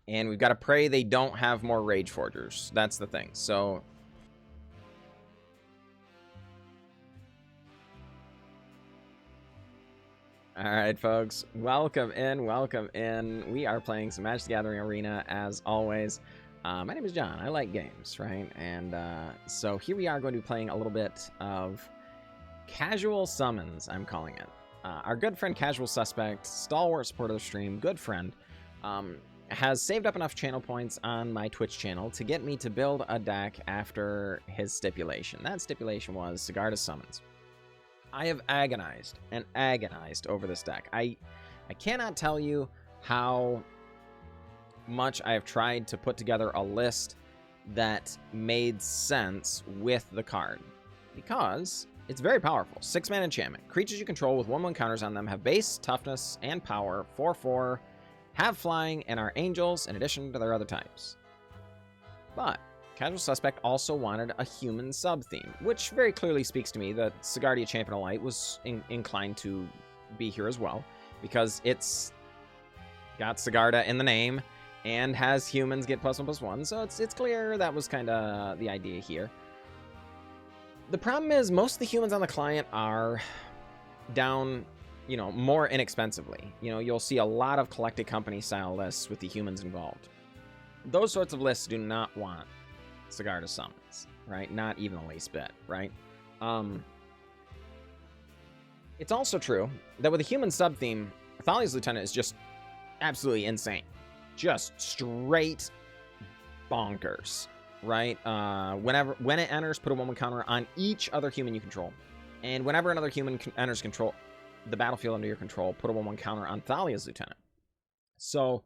And we've got to pray they don't have more Rage Forgers. That's the thing. So... Alright, folks. Welcome in, welcome in. We are playing some Magic the Gathering Arena, as always. My name is John. I like games, right? And so here we are going to be playing a little bit of Casual Summons, I'm calling it. Our good friend Casual Suspect, stalwart supporter of the stream, good friend, has saved up enough channel points on my Twitch channel to get me to build a deck after his stipulation. That stipulation was Sigarda Summons. I have agonized and agonized over this deck. I cannot tell you how much I have tried to put together a list that made sense with the card, because it's very powerful. 6-mana enchantment. Creatures you control with 1/1 counters on them have base, toughness, and power, 4/4, have flying, and are angels in addition to their other types. But Casual Suspect also wanted a human sub-theme, which very clearly speaks to me that Sigarda Champion of Light was inclined to be here as well, because it's got Sigarda in the name and has humans get +1/+1, so it's clear that was kind of the idea here. The problem is most of the humans on the client are down, you know, more inexpensively. You know, you'll see a lot of collected company style lists with the humans involved. Those sorts of lists do not want Sigarda Summons, right? Not even the least bit, right? It's also true that with a human sub-theme, Thalia's Lieutenant is just absolutely insane. Just straight bonkers, right? When it enters, put a 1/1 counter on each other human you control. And whenever another human enters control the battlefield under your control, put a 1/1 counter on Thalia's Lieutenant. So,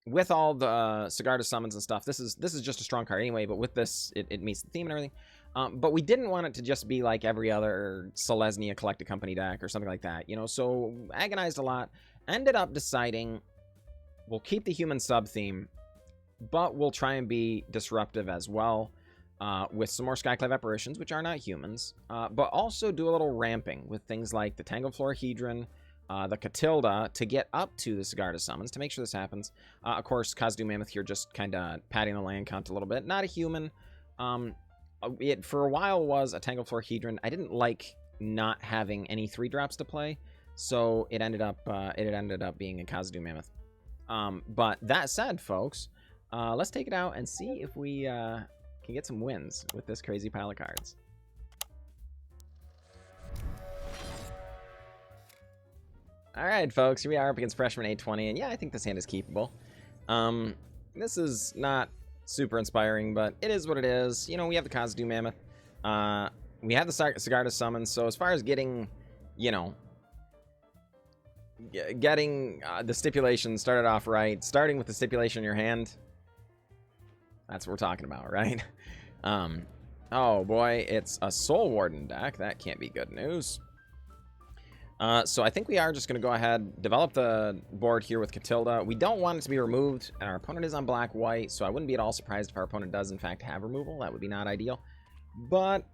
with all the Sigarda Summons and stuff, this is just a strong card anyway, but with this, it meets the theme and everything. But we didn't want it to just be like every other Selesnya Collected Company deck or something like that, you know, so agonized a lot. Ended up deciding we'll keep the human sub-theme, but we'll try and be disruptive as well, with some more Skyclave Apparitions, which are not humans, but also do a little ramping with things like the Tangled Florahedron, the Katilda, to get up to the Sigarda Summons, to make sure this happens. Of course, Kazandu Mammoth here just kind of padding the land count a little bit. Not a human. It, for a while, was a Tangled Florahedron. I didn't like not having any 3-drops to play, so it ended up being a Kazandu Mammoth. But that said, folks, let's take it out and see if we can get some wins with this crazy pile of cards. All right, folks, here we are up against Freshman 820, and yeah, I think this hand is keepable. This is not super inspiring, but it is what it is. You know, we have the Kazandu Mammoth. We have the Sigarda Summons, so as far as getting, you know, getting the stipulation started off right, starting with the stipulation in your hand, that's what we're talking about, right? Oh boy, it's a Soul Warden deck. That can't be good news. So I think we are just going to go ahead, develop the board here with Katilda. We don't want it to be removed, and our opponent is on black-white, so I wouldn't be at all surprised if our opponent does, in fact, have removal. That would be not ideal. But,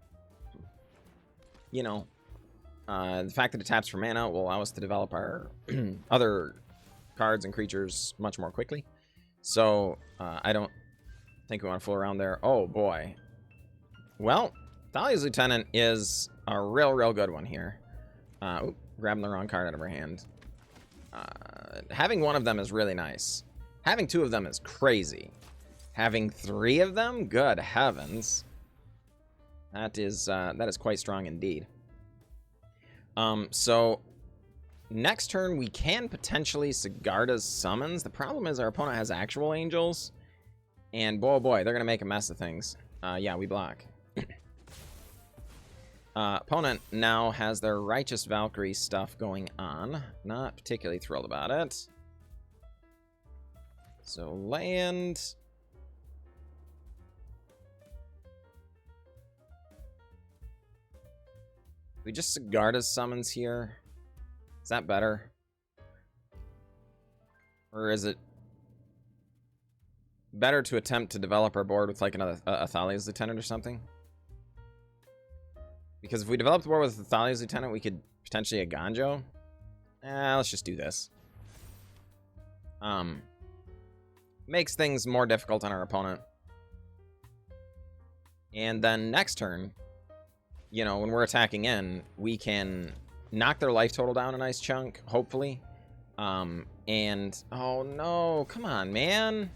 you know, the fact that it taps for mana will allow us to develop our other cards and creatures much more quickly. So, I don't think we want to fool around there. Oh, boy. Well, Thalia's Lieutenant is a real good one here. Oop, grabbing the wrong card out of her hand. Having one of them is really nice. Having 2 of them is crazy. Having 3 of them? Good heavens. That is quite strong indeed. So next turn we can potentially Sigarda's Summons. The problem is our opponent has actual angels, and boy, they're gonna make a mess of things. Yeah, we block. Opponent now has their Righteous Valkyrie stuff going on. Not particularly thrilled about it. So land. We just Sigarda's Summons here. Is that better? Or is it better to attempt to develop our board with like another Thalia's Lieutenant or something? Because if we develop the board with Thalia's Lieutenant, we could potentially Eiganjo. Let's just do this. makes things more difficult on our opponent. And then next turn, you know, when we're attacking in, we can knock their life total down a nice chunk, hopefully. And, oh no, come on, man.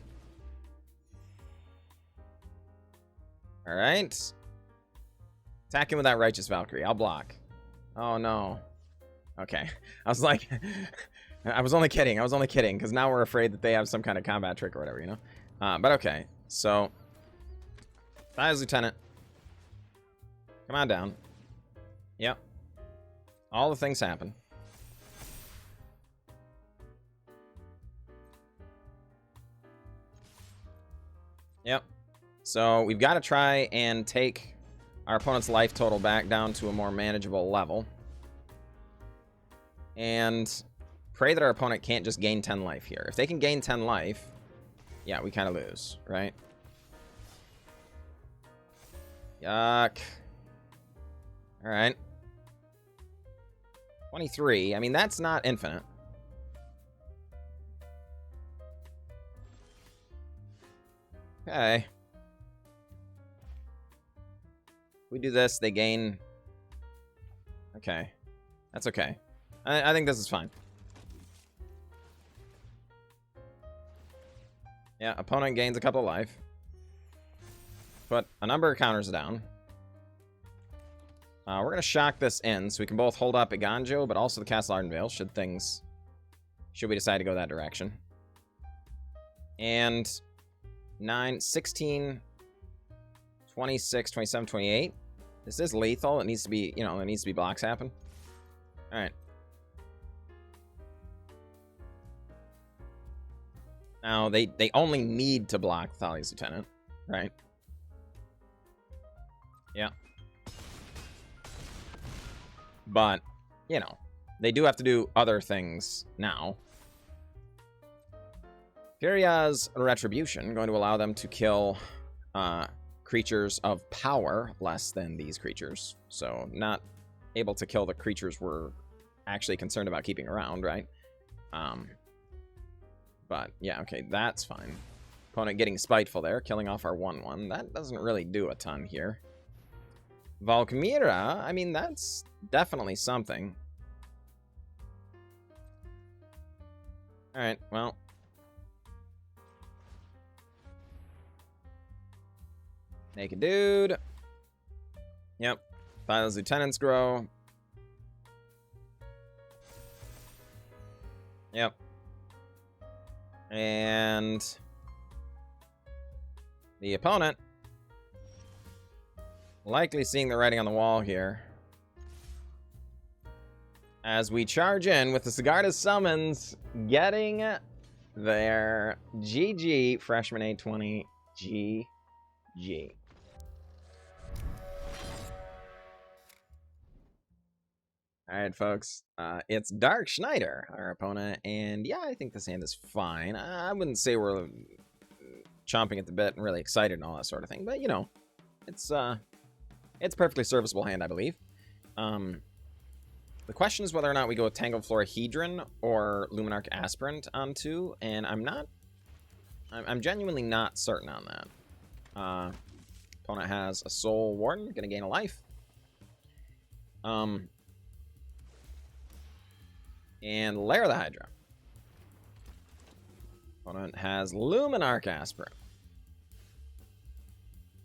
All right. Attacking with that Righteous Valkyrie. I'll block. Oh no. Okay. I was like, I was only kidding. I was only kidding, because now we're afraid that they have some kind of combat trick or whatever, you know? But okay. So, Thalia's Lieutenant. Come on down. Yep. All the things happen. Yep. So we've got to try and take our opponent's life total back down to a more manageable level. And pray that our opponent can't just gain 10 life here. If they can gain 10 life, yeah, we kind of lose, right? Yuck. All right. 23. I mean, that's not infinite. Okay. We do this, they gain. Okay. That's okay. I think this is fine. Yeah, opponent gains a couple of life. Put a number of counters down. We're going to shock this in so we can both hold up Eiganjo, but also the Castle Ardenvale should we decide to go that direction. And 9, 16, 26, 27, 28. This is lethal. It needs to be, you know, there needs to be blocks happen. All right. Now, they only need to block Thalia's Lieutenant, right? Yeah. But, you know, they do have to do other things now. Furia's Retribution, going to allow them to kill creatures of power less than these creatures. So, not able to kill the creatures we're actually concerned about keeping around, right? But, yeah, okay, that's fine. Opponent getting Spiteful there, killing off our 1/1. That doesn't really do a ton here. Valkmira, I mean, that's definitely something. Alright, well. Naked Dude. Yep. Thalia's Lieutenants grow. Yep. And the opponent likely seeing the writing on the wall here as we charge in with the Sigarda summons, getting their GG freshman A20 GG. All right, folks. It's Dark Schneider, our opponent, and yeah, I think this hand is fine. I wouldn't say we're chomping at the bit and really excited and all that sort of thing, but you know, it's a perfectly serviceable hand, I believe. The question is whether or not we go with Tangled Florahedron or A-Luminarch Aspirant onto, and I'm genuinely not certain on that. Opponent has a Soul Warden, gonna gain a life. And Lair the Hydra. Opponent has A-Luminarch Aspirant.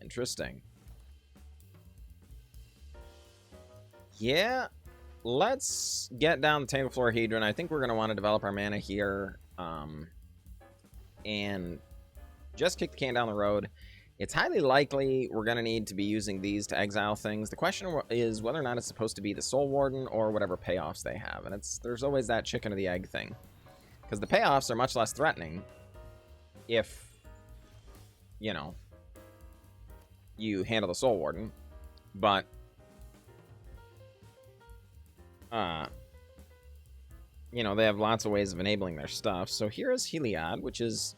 Interesting. Yeah, let's get down the Tangled Florahedron. I think we're going to want to develop our mana here. And just kick the can down the road. It's highly likely we're going to need to be using these to exile things. The question is whether or not it's supposed to be the Soul Warden or whatever payoffs they have. And there's always that chicken or the egg thing. Because the payoffs are much less threatening if, you know, you handle the Soul Warden. But, you know, they have lots of ways of enabling their stuff. So here is Heliod, which is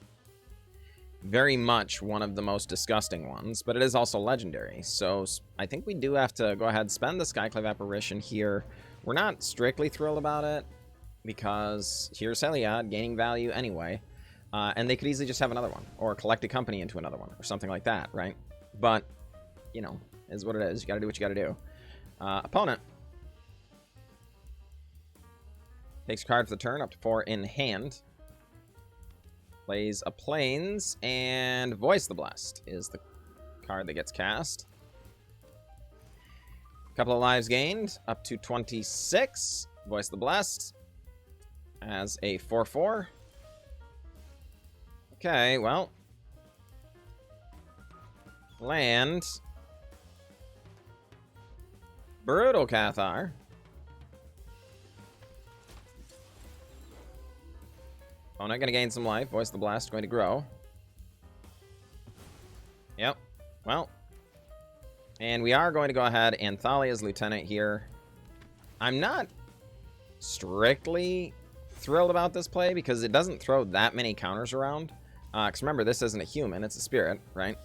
very much one of the most disgusting ones, but it is also legendary. So I think we do have to go ahead and spend the Skyclave Apparition here. We're not strictly thrilled about it, because here's Heliod gaining value anyway. And they could easily just have another one, or collect a company into another one, or something like that, right? But, you know, is what it is. You gotta do what you gotta do. Opponent takes a card for the turn, up to 4 in hand. Plays a Plains, and Voice the Blessed is the card that gets cast. A couple of lives gained, up to 26. Voice the Blessed as a 4/4. Okay, well. Land. Brutal Cathar. Opponent going to gain some life. Voice the Blast going to grow. Yep. Well. And we are going to go ahead and Thalia's Lieutenant here. I'm not strictly thrilled about this play because it doesn't throw that many counters around. Because remember, this isn't a human, it's a spirit, right?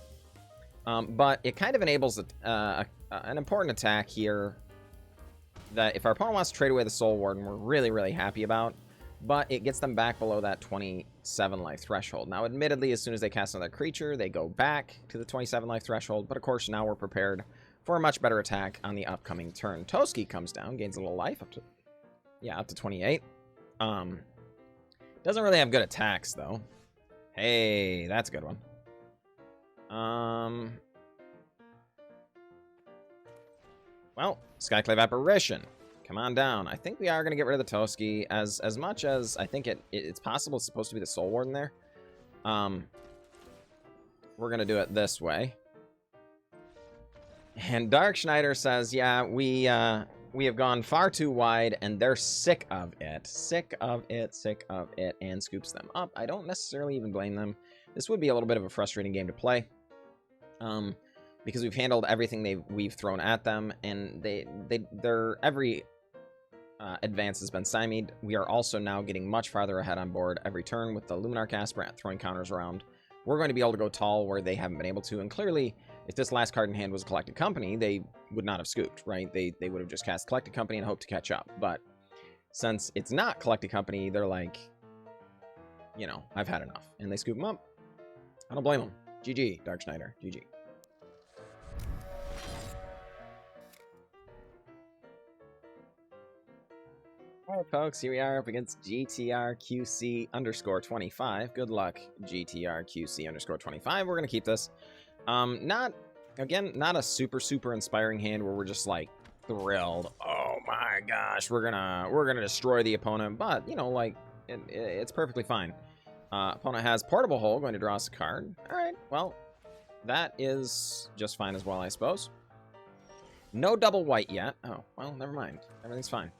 But it kind of enables an important attack here that if our opponent wants to trade away the Soul Warden, we're really, really happy about. But it gets them back below that 27 life threshold. Now, admittedly, as soon as they cast another creature, they go back to the 27 life threshold. But of course, now we're prepared for a much better attack on the upcoming turn. Toski comes down, gains a little life up to 28. Doesn't really have good attacks though. Hey, that's a good one. Well, Skyclave Apparition. Come on down. I think we are going to get rid of the Toski as much as I think it's possible it's supposed to be the Soul Warden there. We're going to do it this way. And Dark Schneider says, yeah, we have gone far too wide and they're sick of it. Sick of it, and scoops them up. I don't necessarily even blame them. This would be a little bit of a frustrating game to play. Because we've handled everything we've thrown at them, and their every advance has been stymied. We are also now getting much farther ahead on board every turn with the Luminarch Aspirant throwing counters around. We're going to be able to go tall where they haven't been able to, and clearly, if this last card in hand was a Collected Company, they would not have scooped, right? They would have just cast Collected Company and hoped to catch up. But since it's not Collected Company, they're like, you know, I've had enough, and they scoop them up. I don't blame them. GG, Dark Schneider. GG. All right, folks, here we are up against GTRQC_25. Good luck, GTRQC_25. We're going to keep this. Not a super inspiring hand where we're just like thrilled. Oh my gosh, we're gonna destroy the opponent. But, you know, like, it's perfectly fine. Opponent has Portable Hole, going to draw us a card. All right, well, that is just fine as well, I suppose. No double white yet. Oh, well, never mind. Everything's fine.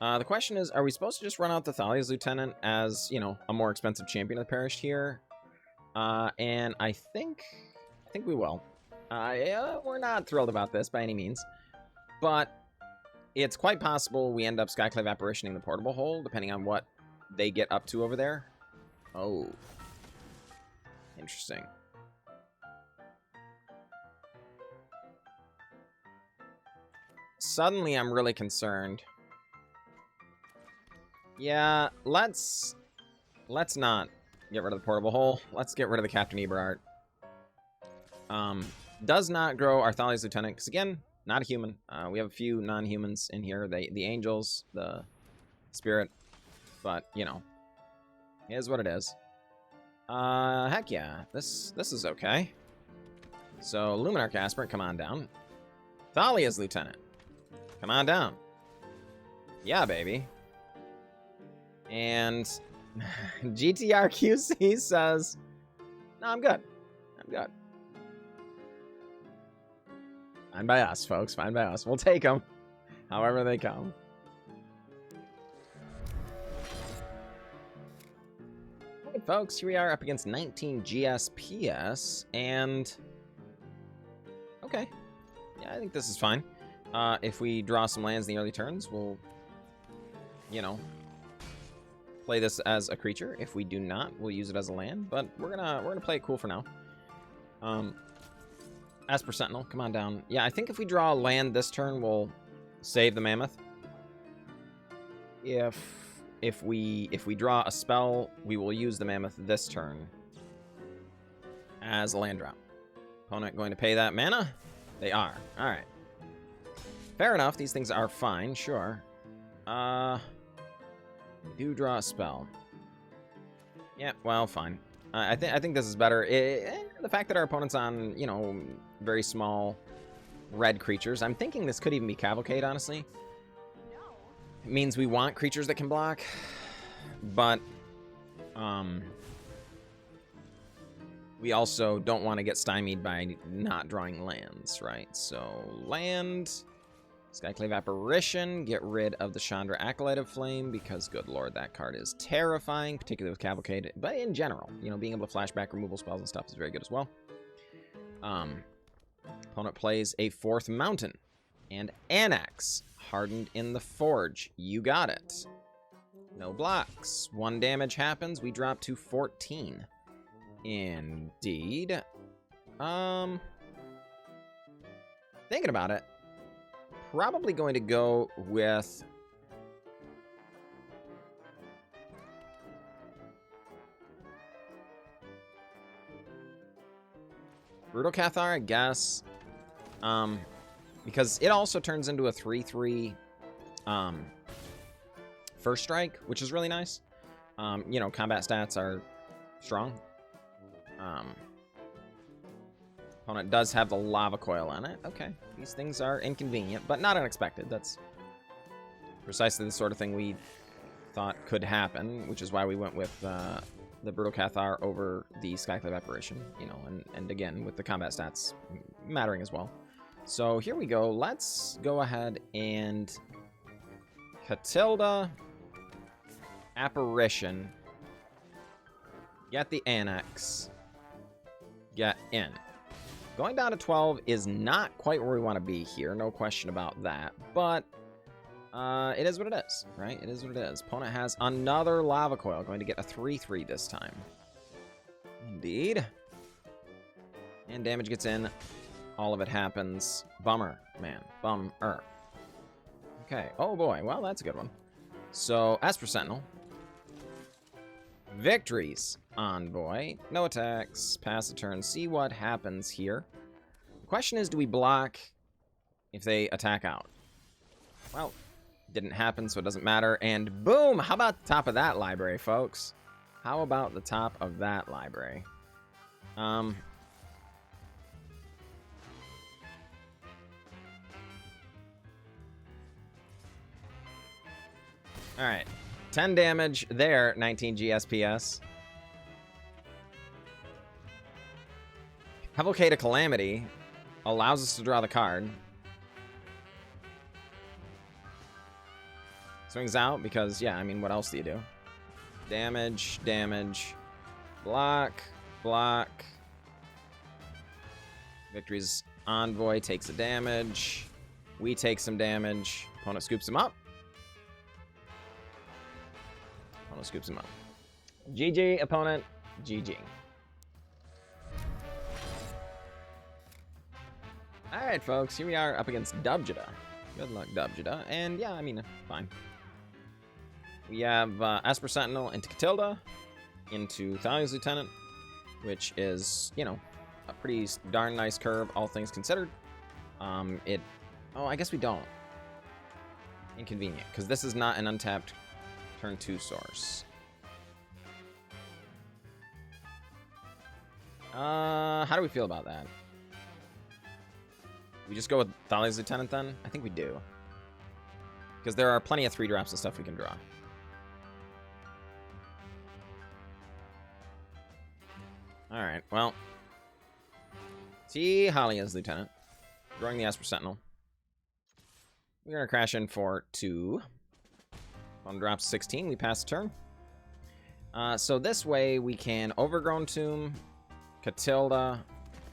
The question is, are we supposed to just run out the Thalia's Lieutenant as, you know, a more expensive champion of the parish here? And I think we will. We're not thrilled about this by any means, but it's quite possible we end up Skyclave Apparitioning the Portable Hole, depending on what they get up to over there. Oh. Interesting. Suddenly, I'm really concerned. Yeah, let's not get rid of the Portable Hole. Let's get rid of the Captain Eberhard. Does not grow our Thalia's Lieutenant, because again, not a human. We have a few non-humans in here. The angels, the spirit, but, you know, it is what it is. Heck yeah, this is okay. So, Luminarch Aspirant, come on down. Thalia's Lieutenant, come on down. Yeah, baby. And GTRQC says, no, I'm good. I'm good. Fine by us, folks. Fine by us. We'll take them however they come. All right, folks. Here we are up against 19 GSPS. And okay. Yeah, I think this is fine. If we draw some lands in the early turns, we'll, you know, play this as a creature. If we do not, we'll use it as a land. But we're gonna play it cool for now. Esper Sentinel, come on down. Yeah, I think if we draw a land this turn, we'll save the Mammoth. If if we draw a spell, we will use the Mammoth this turn as a land drop. Opponent going to pay that mana? They are. All right. Fair enough. These things are fine. Sure. We do draw a spell. Yeah. Well, fine. I think this is better. The fact that our opponent's on, you know, very small red creatures. I'm thinking this could even be Cavalcade, honestly. It means we want creatures that can block, but we also don't want to get stymied by not drawing lands, right? So land, Skyclave Apparition, get rid of the Chandra Acolyte of Flame because, good lord, that card is terrifying, particularly with Cavalcade. But in general, you know, being able to flashback removal spells and stuff is very good as well. Opponent plays a 4th Mountain and Annex, Hardened in the Forge. You got it. No blocks. 1 damage happens. We drop to 14. Indeed. Thinking about it, probably going to go with Brutal Cathar, I guess. Because it also turns into a 3/3 first strike, which is really nice. You know, combat stats are strong. Opponent does have the Lava Coil on it. Okay, these things are inconvenient, but not unexpected. That's precisely the sort of thing we thought could happen, which is why we went with the Brutal Cathar over the Skyclave Apparition, you know, and again, with the combat stats mattering as well. So here we go. Let's go ahead and Katilda, Apparition, get the Annex, get in. Going down to 12 is not quite where we want to be here, no question about that, but it is what it is, right? It is what it is. Opponent has another Lava Coil, going to get a 3/3 this time. Indeed. And damage gets in. All of it happens. Bummer, man. Bummer. Okay. Oh, boy. Well, that's a good one. So, Esper Sentinel. Victories. Envoy. No attacks. Pass the turn. See what happens here. The question is, do we block if they attack out? Well, didn't happen, so it doesn't matter. And boom! How about the top of that library, folks? How about the top of that library? Alright. 10 damage there, 19 GSPS. Cavalcade of Calamity allows us to draw the card. Swings out because, yeah, I mean, what else do you do? Damage, damage, block, block. Victory's Envoy takes a damage. We take some damage. Opponent scoops him up. Opponent scoops him up. GG, opponent. GG. Alright, folks. Here we are up against Dubjada. Good luck, Dubjada. And, yeah, I mean, fine. We have Esper Sentinel into Katilda, into Thalia's Lieutenant, which is, you know, a pretty darn nice curve, all things considered. Oh, I guess we don't. Inconvenient, because this is not an untapped turn 2 source. How do we feel about that? We just go with Thalia's Lieutenant then? I think we do. Because there are plenty of 3-drops and stuff we can draw. Alright, well. Thalia's Lieutenant. Drawing the Esper Sentinel. We're going to crash in for 2. One drops 16. We pass the turn. So this way we can Overgrown Tomb, Katilda.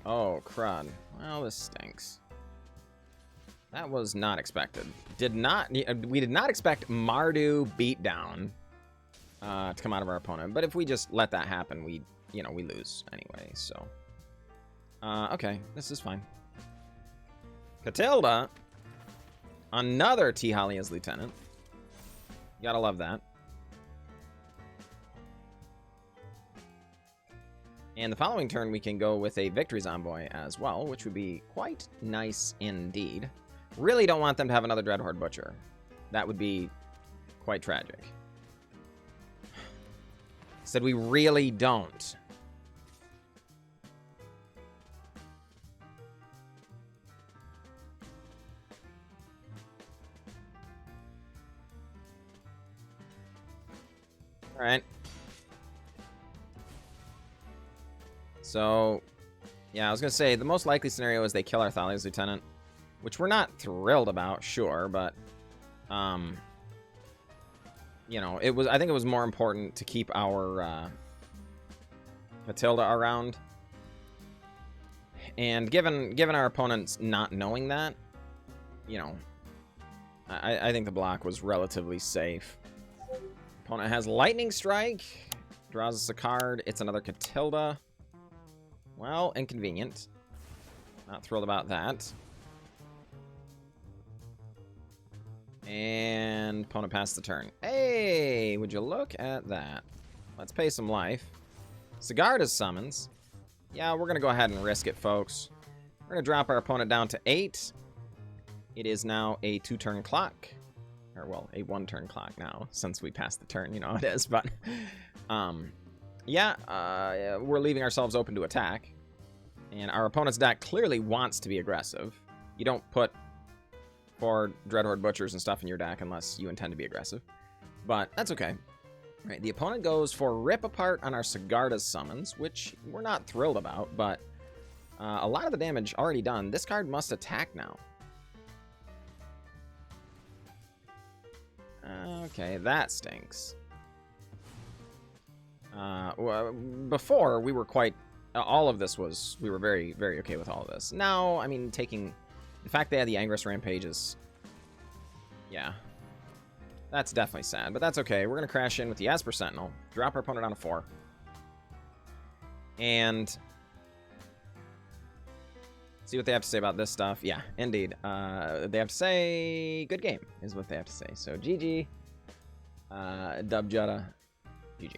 Oh, crud. Well, this stinks. That was not expected. We did not expect Mardu Beatdown to come out of our opponent. But if we just let that happen, we lose anyway, so. Okay, this is fine. Katilda. Another Thalia's Lieutenant. Gotta love that. And the following turn, we can go with a Victory's Envoy as well, which would be quite nice indeed. Really don't want them to have another Dreadhorde Butcher. That would be quite tragic. Said we really don't. All right. So, yeah, I was going to say, the most likely scenario is they kill our Thalia's Lieutenant, which we're not thrilled about, sure, but, you know, I think it was more important to keep our, Katilda around. And given our opponents not knowing that, you know, I think the block was relatively safe. Opponent has Lightning Strike, draws us a card, it's another Katilda. Well, inconvenient. Not thrilled about that. And opponent passed the turn. Hey, would you look at that? Let's pay some life. Sigarda's summons. Yeah, we're going to go ahead and risk it, folks. We're going to drop our opponent down to 8. It is now a 2-turn clock. Or, well, a 1-turn clock now, since we passed the turn. You know how it is, but... yeah, we're leaving ourselves open to attack. And our opponent's deck clearly wants to be aggressive. You don't put 4 Dreadhorde Butchers and stuff in your deck unless you intend to be aggressive. But that's okay. All right, the opponent goes for Rip Apart on our Sigarda's summons, which we're not thrilled about, but a lot of the damage already done. This card must attack now. Okay, that stinks. Before, we were quite... all of this was... we were very, very okay with all of this. Now, I mean, taking... the fact they had the Angress Rampage is... yeah. That's definitely sad, but that's okay. We're going to crash in with the Esper Sentinel, drop our opponent on a 4. And... see what they have to say about this stuff. Yeah, indeed. They have to say... good game, is what they have to say. So, GG. Dub Jutta. GG.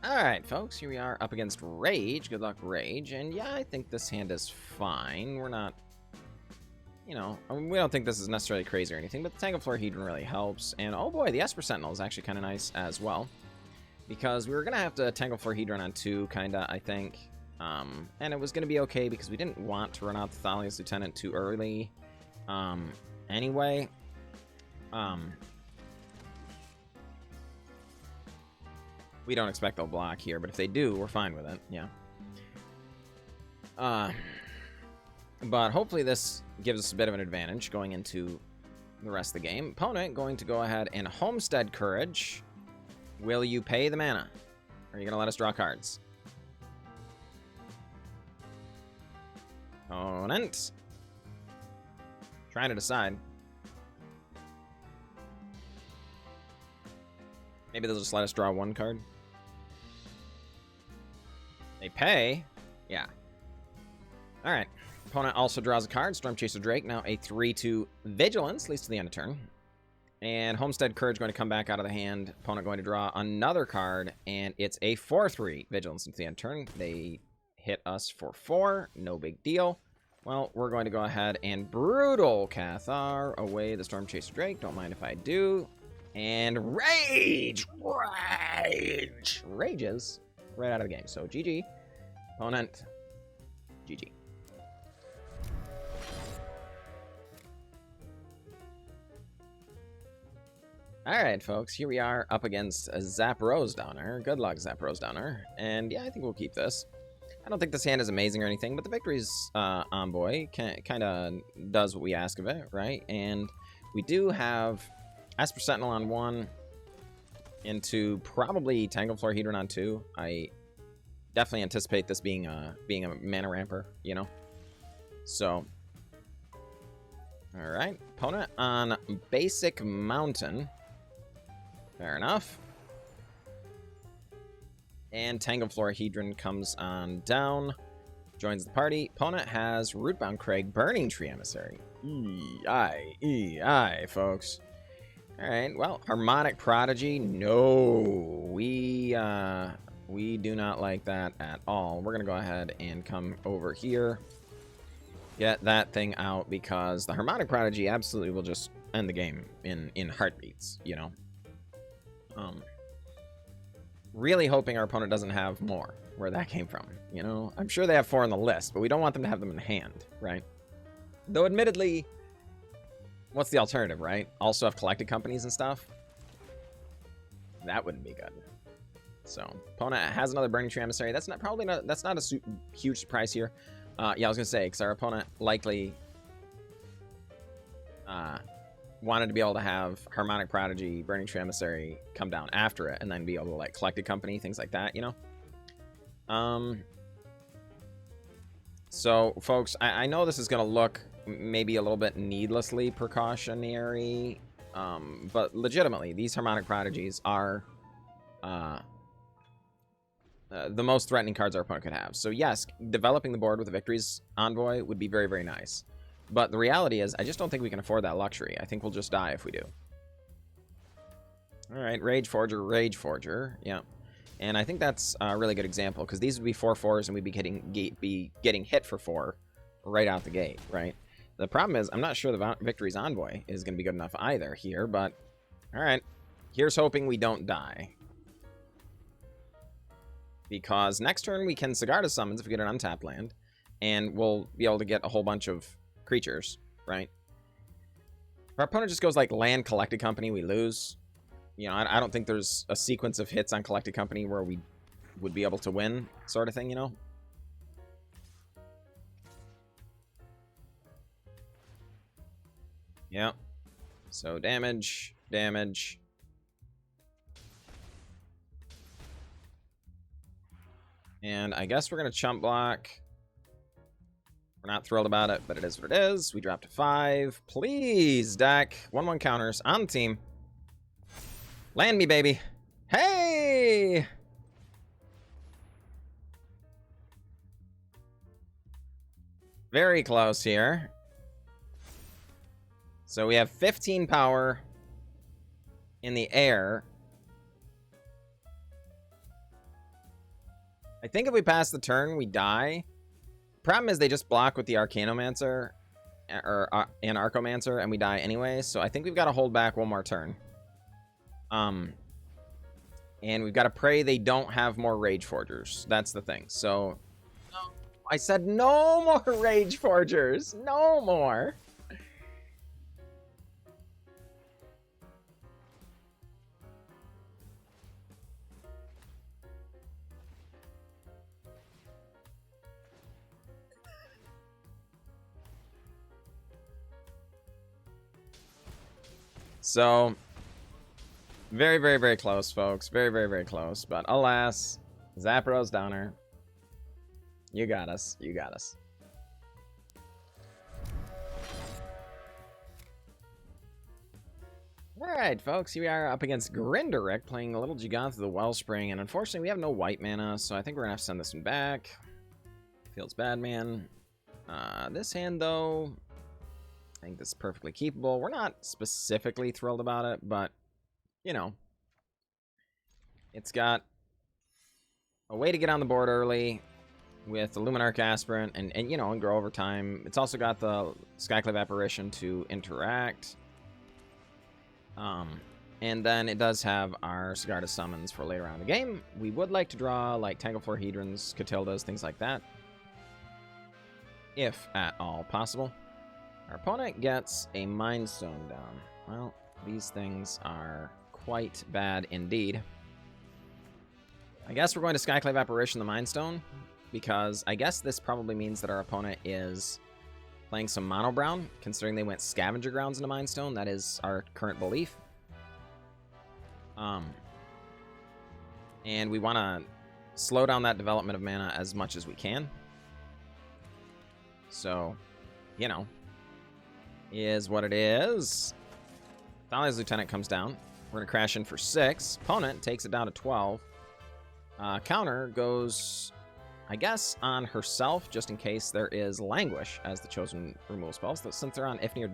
Alright, folks, here we are up against Rage. Good luck, Rage. And yeah, I think this hand is fine. We're not, you know, I mean, we don't think this is necessarily crazy or anything, but the Tangled Florahedron really helps. And oh boy, the Esper Sentinel is actually kind of nice as well. Because we were going to have to Tangled Florahedron on 2, kind of, I think. And it was going to be okay because we didn't want to run out the Thalia's Lieutenant too early. Anyway. We don't expect they'll block here, but if they do, we're fine with it. Yeah. But hopefully this gives us a bit of an advantage going into the rest of the game. Opponent going to go ahead and Homestead Courage. Will you pay the mana? Or are you going to let us draw cards? Opponent. Trying to decide. Maybe they'll just let us draw 1 card. They pay. Yeah. Alright. Opponent also draws a card. Stormchaser Drake. Now a 3/2 Vigilance. Leads to the end of turn. And Homestead Courage going to come back out of the hand. Opponent going to draw another card. And it's a 4/3 Vigilance into the end of turn. They hit us for 4. No big deal. Well, we're going to go ahead and Brutal Cathar away the Stormchaser Drake. Don't mind if I do. And Rage! Rage! Rages right out of the game. So, GG. Opponent, GG. Alright, folks. Here we are up against Zapros Downer. Good luck, Zapros Downer. And yeah, I think we'll keep this. I don't think this hand is amazing or anything, but the Victory's Envoy kind of does what we ask of it, right? And we do have Esper Sentinel on 1 into probably Tangled Florahedron on 2. I definitely anticipate this being a mana ramper, you know? So, alright. Opponent on Basic Mountain. Fair enough. And Tangled Florahedron comes on down. Joins the party. Opponent has Rootbound Crag, Burning Tree Emissary. E-I, folks. Alright, well, Harmonic Prodigy, no. We do not like that at all. We're going to go ahead and come over here. Get that thing out, because the Harmonic Prodigy absolutely will just end the game in heartbeats, you know. Really hoping our opponent doesn't have more where that came from, you know. I'm sure they have 4 on the list, but we don't want them to have them in hand, right? Though admittedly, what's the alternative, right? Also have collected companies and stuff? That wouldn't be good. So, opponent has another Burning Tree Emissary. That's not a huge surprise here. Yeah, I was gonna say, because our opponent likely wanted to be able to have Harmonic Prodigy, Burning Tree Emissary come down after it, and then be able to, like, collected company, things like that, you know? So, folks, I know this is gonna look maybe a little bit needlessly precautionary, but legitimately, these Harmonic Prodigies are the most threatening cards our opponent could have. So yes, developing the board with a Victory's Envoy would be very, very nice. But the reality is, I just don't think we can afford that luxury. I think we'll just die if we do. Alright, Rage Forger, yeah. And I think that's a really good example, because these would be 4/4s, and we'd be getting hit for 4 right out the gate, right? The problem is, I'm not sure the Victory's Envoy is going to be good enough either here, but alright. Here's hoping we don't die. Because next turn we can Sigarda summons if we get an untapped land, and we'll be able to get a whole bunch of creatures, right? If our opponent just goes like land collected company, we lose. You know, I don't think there's a sequence of hits on collected company where we would be able to win, sort of thing, you know? Yeah. So damage. And I guess we're going to chump block. We're not thrilled about it, but it is what it is. We dropped to 5. Please, deck. 1/1 counters on the team. Land me, baby. Hey! Very close here. So we have 15 power in the air. I think if we pass the turn, we die. Problem is they just block with the Arcanomancer or an Arcomancer, and we die anyway. So I think we've got to hold back one more turn. And we've got to pray they don't have more Rage Forgers. That's the thing. So no, I said no more Rage Forgers. No more. So, very, very, very close, folks. Very, very, very close. But alas, Zapdos Downer. You got us. You got us. Alright, folks. Here we are up against Grinderic, playing a little Gigant of the Wellspring. And unfortunately, we have no white mana, so I think we're going to have to send this one back. Feels bad, man. This hand, though, I think this is perfectly keepable. We're not specifically thrilled about it, but, you know, it's got a way to get on the board early with the A-Luminarch Aspirant and you know, and grow over time. It's also got the Skyclave Apparition to interact. And then it does have our Sigarda summons for later on in the game. We would like to draw, like, Tangled Florahedrons, Katildas, things like that, if at all possible. Our opponent gets a Mind Stone down. Well, these things are quite bad indeed. I guess we're going to Skyclave Apparition the Mind Stone, because I guess this probably means that our opponent is playing some Mono Brown, considering they went Scavenger Grounds into Mind Stone. That is our current belief. And we want to slow down that development of mana as much as we can. So, you know, is what it is. Thalia's Lieutenant comes down. We're going to crash in for 6. Opponent takes it down to 12. Counter goes, I guess, on herself, just in case there is Languish as the chosen removal spell. So since they're on Ifni or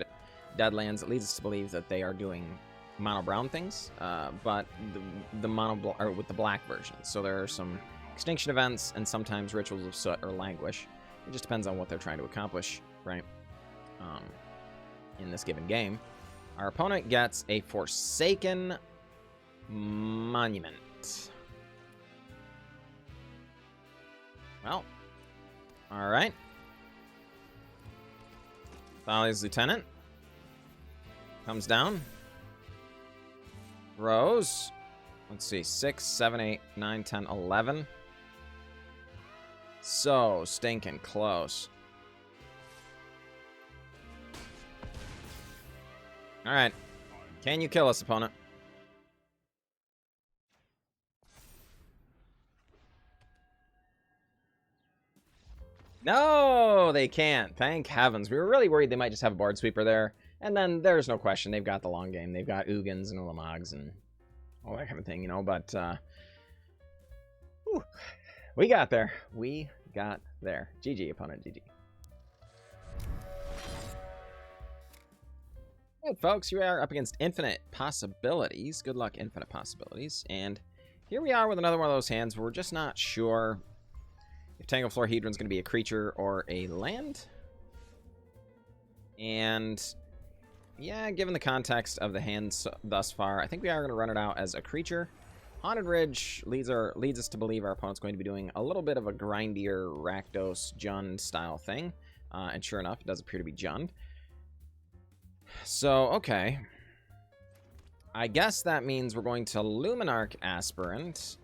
Deadlands, it leads us to believe that they are doing mono brown things, but the mono or with the black version. So there are some extinction events and sometimes rituals of soot or languish. It just depends on what they're trying to accomplish, right? In this given game, our opponent gets a Forsaken Monument. Well, all right. Thalia's Lieutenant comes down. Rows. Let's see. 6, 7, 8, 9, 10, 11. So stinking close. All right. Can you kill us, opponent? No, they can't. Thank heavens. We were really worried they might just have a board sweeper there. And then there's no question. They've got the long game. They've got Ugins and Ulamogs and all that kind of thing, you know. But whew, we got there. We got there. GG, opponent. GG. All right, folks. Here we are up against Infinite Possibilities. Good luck, Infinite Possibilities. And here we are with another one of those hands where we're just not sure if Tangled Florahedron is going to be a creature or a land. And yeah, given the context of the hands thus far, I think we are going to run it out as a creature. Haunted Ridge leads us to believe our opponent's going to be doing a little bit of a grindier Rakdos Jund style thing. And sure enough, it does appear to be Jund. So, okay. I guess that means we're going to Luminarch Aspirant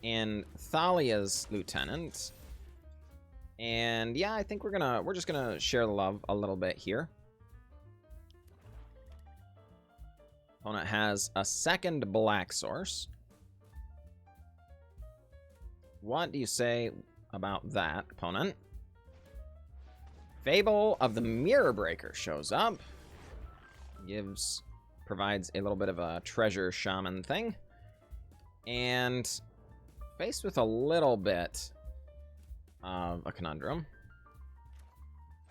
and Thalia's Lieutenant. And yeah, I think we're just gonna share the love a little bit here. Opponent has a second black source. What do you say about that, opponent? Fable of the Mirror Breaker shows up. Provides a little bit of a treasure shaman thing. And faced with a little bit of a conundrum.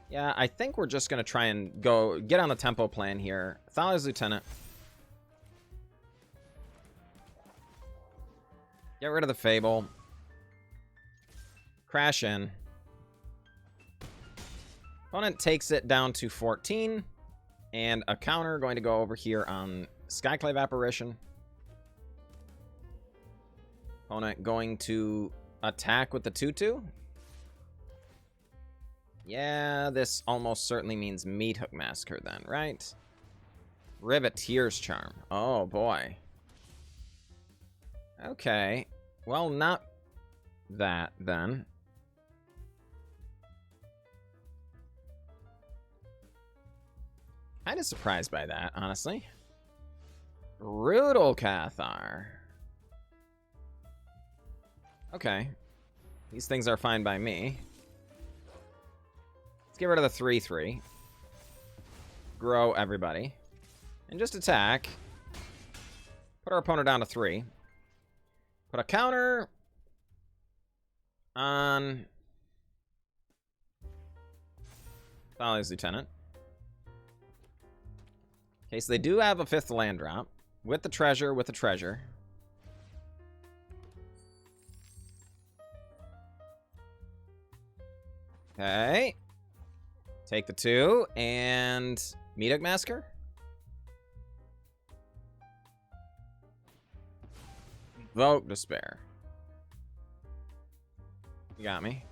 Yeah, I think we're just going to try and get on the tempo plan here. Thalia's Lieutenant. Get rid of the Fable. Crash in. Opponent takes it down to 14. And a counter going to go over here on Skyclave Apparition. Opponent going to attack with the 2/2. Yeah, this almost certainly means Meat Hook Massacre then, right? Riveteer's Charm. Oh, boy. Okay. Well, not that, then. Kind of surprised by that, honestly. Brutal Cathar. Okay. These things are fine by me. Let's get rid of the 3/3. Grow everybody. And just attack. Put our opponent down to 3. Put a counter on Thalia's Lieutenant. Okay, so they do have a 5th land drop. With the treasure, Okay. Take the 2 and Meat Hook Massacre. Vote Despair. You got me.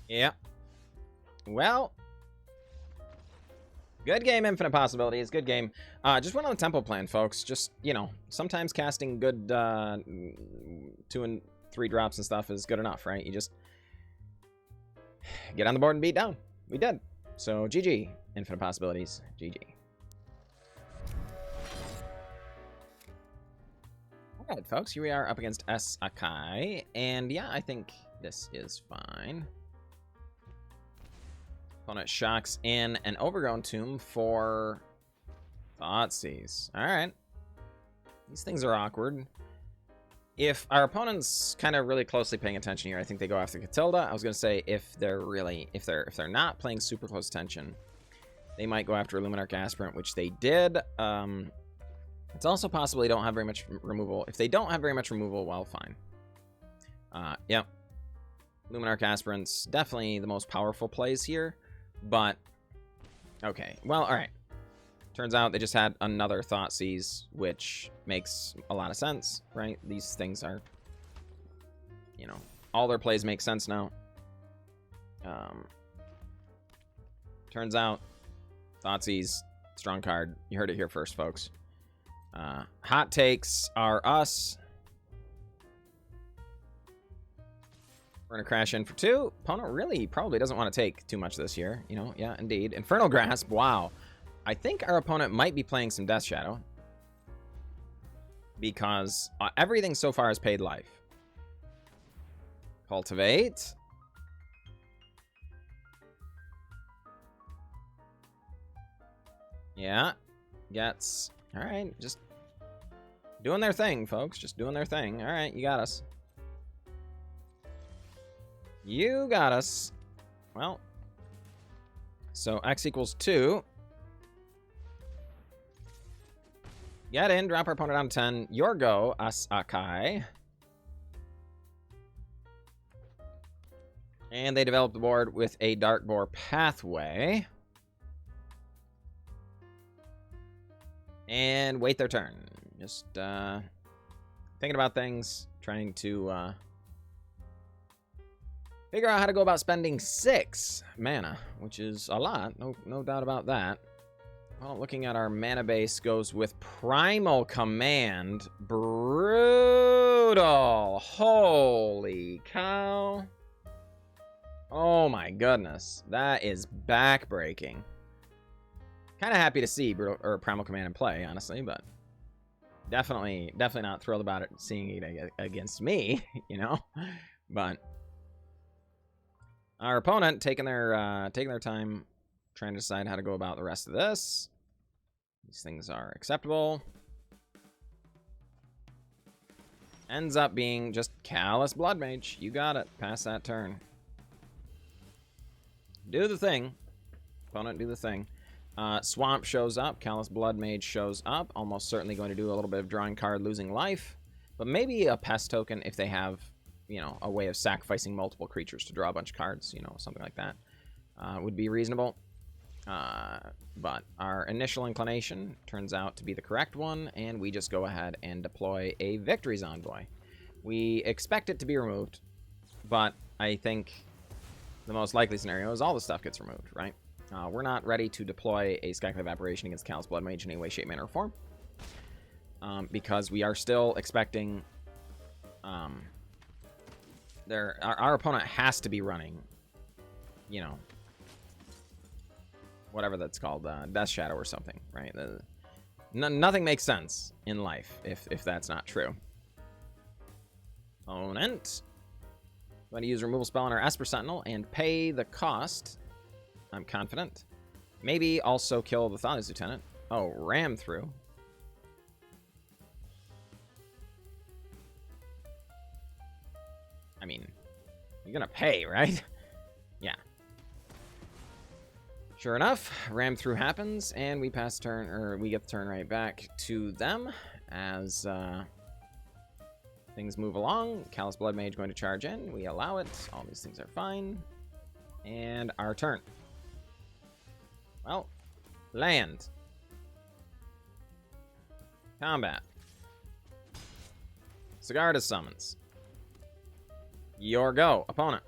Yeah. Well, good game, Infinite Possibilities. Good game. Just went on the tempo plan, folks. Just, you know, sometimes casting good 2 and 3 drops and stuff is good enough, right? You just get on the board and beat down. We did. So, GG, Infinite Possibilities. GG. All right, folks. Here we are up against S. Akai. And yeah, I think this is fine. Opponent shocks in an Overgrown Tomb for Thoughtseize. Alright. These things are awkward. If our opponent's kind of really closely paying attention here, I think they go after Katilda. I was going to say if they're not playing super close attention, they might go after A-Luminarch Aspirant, which they did. It's also possible they don't have very much removal. If they don't have very much removal, well, fine. Yep. A-Luminarch Aspirant's definitely the most powerful plays here, but okay. Well, all right. Turns out they just had another Thoughtseize, which makes a lot of sense, right? These things are, you know, all their plays make sense now. Turns out Thoughtseize, strong card. You heard it here first, folks. Hot takes are us. We're going to crash in for 2. Opponent really probably doesn't want to take too much this year. You know, yeah, indeed. Infernal Grasp, wow. I think our opponent might be playing some Death Shadow. Because everything so far has paid life. Cultivate. Yeah. Gets... Alright, just doing their thing, folks. Just doing their thing. Alright, you got us. You got us. Well, so X equals 2. Get in, drop our opponent down to 10. Your go, Asakai. And they develop the board with a Dark Boar Pathway. And wait their turn. Just thinking about things, trying to figure out how to go about spending 6 mana, which is a lot. No doubt about that. Well, looking at our mana base goes with Primal Command. Brutal. Holy cow. Oh my goodness. That is backbreaking. Kind of happy to see Primal Command in play, honestly, but definitely not thrilled about it seeing it against me, you know. But our opponent taking their time, trying to decide how to go about the rest of this. These things are acceptable. Ends up being just Callous Blood Mage. You got it. Pass that turn. Do the thing. Opponent, do the thing. Swamp shows up. Callous Blood Mage shows up. Almost certainly going to do a little bit of drawing card, losing life. But maybe a Pest token if they have, you know, a way of sacrificing multiple creatures to draw a bunch of cards. You know, something like that would be reasonable. But our initial inclination turns out to be the correct one. And we just go ahead and deploy a Victory's Envoy. We expect it to be removed. But I think the most likely scenario is all the stuff gets removed, right? We're not ready to deploy a Skyclave Apparition against Callous Blood Mage in any way, shape, manner, or form. Because we are still expecting... our opponent has to be running, you know, whatever that's called, Death Shadow or something, right? Nothing makes sense in life if that's not true. Opponent. Going to use removal spell on our Esper Sentinel and pay the cost. I'm confident. Maybe also kill the Thalia's Lieutenant. Oh, ram through. I mean, you're gonna pay, right? Yeah. Sure enough, ram through happens, and we pass turn, or we get the turn right back to them as things move along. Callous Blood Mage going to charge in. We allow it. All these things are fine. And our turn. Well, land. Combat. Sigarda summons. Your go, opponent.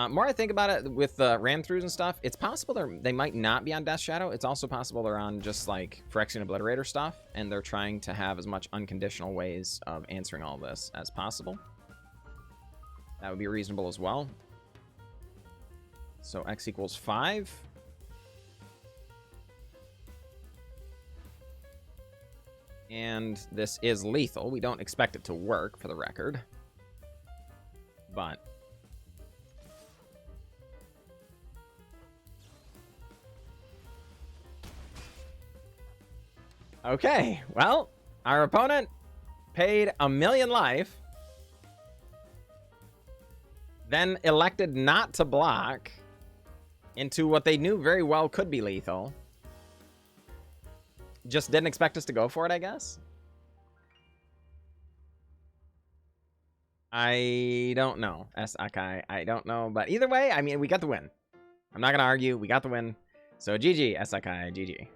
More I think about it with the ram-throughs and stuff, it's possible they might not be on Death Shadow. It's also possible they're on just like Phyrexian Obliterator stuff, and they're trying to have as much unconditional ways of answering all this as possible. That would be reasonable as well. So X equals 5. And this is lethal. We don't expect it to work, for the record. But... okay, well, our opponent paid 1,000,000 life, then elected not to block, into what they knew very well could be lethal. Just didn't expect us to go for it, I guess. I don't know, Sakai. I don't know, but either way, I mean, we got the win. I'm not gonna argue. We got the win. So GG, Sakai, GG.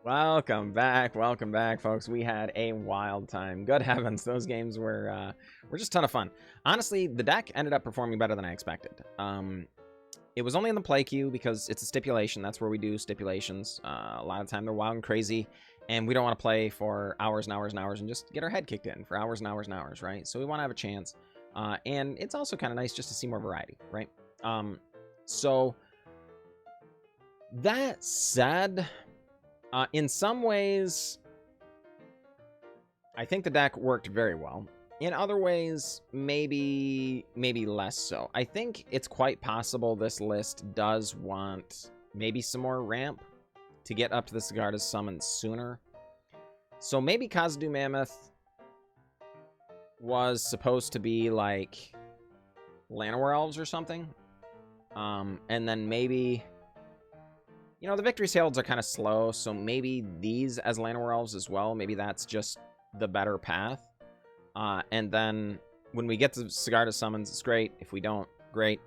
Welcome back, folks. We had a wild time. Good heavens, those games were just a ton of fun. Honestly, the deck ended up performing better than I expected. It was only in the play queue because it's a stipulation. That's where we do stipulations. A lot of the time they're wild and crazy, and we don't want to play for hours and hours and hours and just get our head kicked in for hours and hours and hours, right? So we want to have a chance. And it's also kind of nice just to see more variety, right? So that said, in some ways, I think the deck worked very well. In other ways, maybe less so. I think it's quite possible this list does want maybe some more ramp to get up to the Sigarda's summon sooner. So maybe Kazandu Mammoth was supposed to be like Llanowar Elves or something. And then maybe, you know, the Victory's Heralds are kind of slow, so maybe these as Llanowar Elves as well. Maybe that's just the better path. And then when we get to Sigarda summons, it's great. If we don't, great.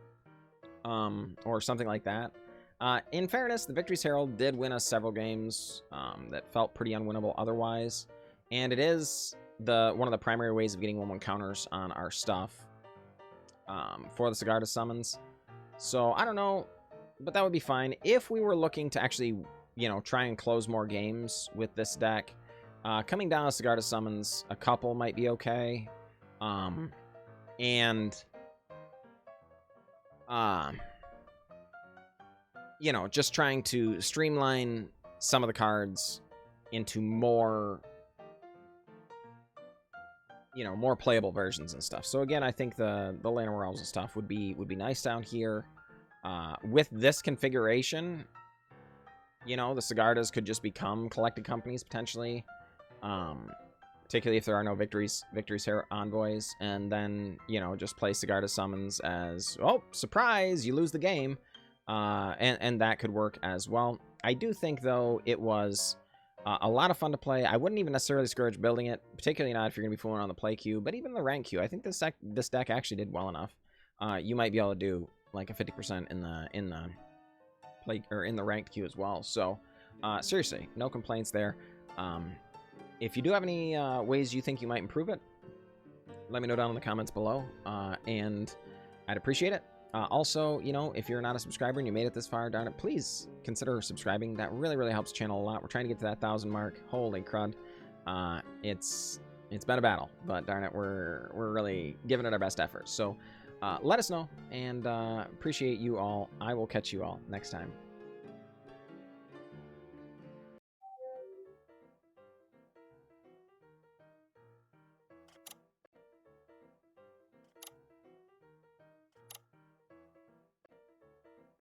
Or something like that. In fairness, the Victory's Herald did win us several games that felt pretty unwinnable otherwise. And it is one of the primary ways of getting 1/1 counters on our stuff for the Sigarda summons. So, I don't know, but that would be fine. If we were looking to actually, you know, try and close more games with this deck, coming down with Sigarda summons, a couple might be okay. You know, just trying to streamline some of the cards into more, you know, more playable versions and stuff. So again, I think the Llanowar Elves and stuff would be nice down here. With this configuration, you know, the Sigardas could just become collected companies potentially. Particularly if there are no Victory's Envoys, and then, you know, just play Sigarda summons as, oh, surprise, you lose the game. And that could work as well. I do think, though, it was a lot of fun to play. I wouldn't even necessarily discourage building it, particularly not if you're going to be fooling on the play queue, but even the rank queue. I think this deck actually did well enough. You might be able to do like a 50% in the play or in the ranked queue as well. So seriously, no complaints there. If you do have any ways you think you might improve it, let me know down in the comments below, and I'd appreciate it. Also, you know, if you're not a subscriber and you made it this far, darn it, please consider subscribing. That really, really helps the channel a lot. We're trying to get to that 1,000 mark. Holy crud. It's been a battle, but darn it, we're really giving it our best effort. So let us know, and appreciate you all. I will catch you all next time.